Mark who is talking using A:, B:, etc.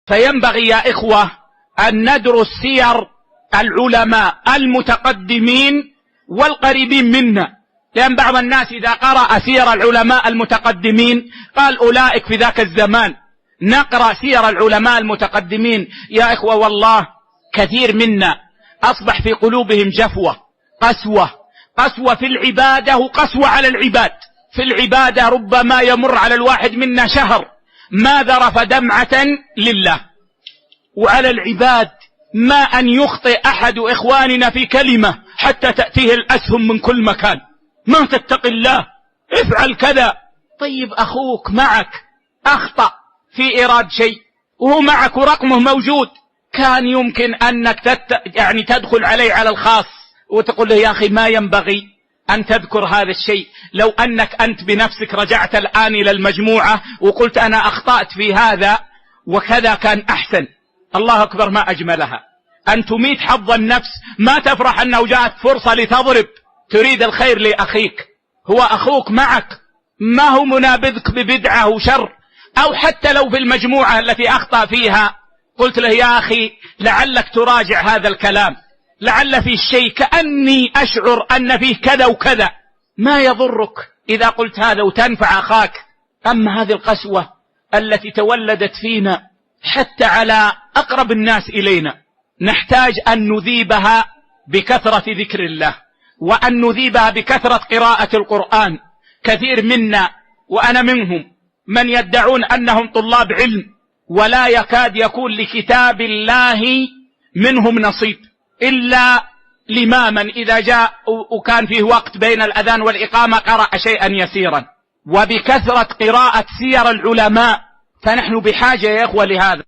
A: فينبغي يا إخوة أن ندرس سير العلماء المتقدمين والقريبين منا، لأن بعض الناس إذا قرأ سير العلماء المتقدمين قال أولئك في ذاك الزمان. نقرأ سير العلماء المتقدمين يا إخوة، والله كثير منا أصبح في قلوبهم جفوة، قسوة في العبادة وقسوة على العباد. في العبادة ربما يمر على الواحد منا شهر ما ذرف دمعة لله، وعلى العباد ما أن يخطئ أحد إخواننا في كلمة حتى تأتيه الأسهم من كل مكان، ما تتق الله، افعل كذا. طيب أخوك معك أخطأ في إيراد شيء وهو معك ورقمه موجود، كان يمكن أنك تدخل عليه على الخاص وتقول له يا أخي ما ينبغي أن تذكر هذا الشيء، لو أنك أنت بنفسك رجعت الآن إلى المجموعة وقلت أنا أخطأت في هذا وكذا كان أحسن. الله أكبر، ما أجملها أن تميت حظ النفس، ما تفرح أنه جاءت فرصة لتضرب، تريد الخير لأخيك، هو أخوك معك، ما هو منابذك ببدعة وشر. أو حتى لو في المجموعة التي أخطأ فيها قلت له يا أخي لعلك تراجع هذا الكلام، لعل فيه شيء كأني أشعر أن فيه كذا وكذا، ما يضرك إذا قلت هذا وتنفع أخاك. أما هذه القسوة التي تولدت فينا حتى على أقرب الناس إلينا، نحتاج أن نذيبها بكثرة ذكر الله، وأن نذيبها بكثرة قراءة القرآن. كثير منا وأنا منهم من يدعون أنهم طلاب علم ولا يكاد يكون لكتاب الله منهم نصيب، إلا لماما إذا جاء وكان فيه وقت بين الأذان والإقامة قرأ شيئا يسيرا. وبكثرة قراءة سير العلماء، فنحن بحاجة يا إخوة لهذا.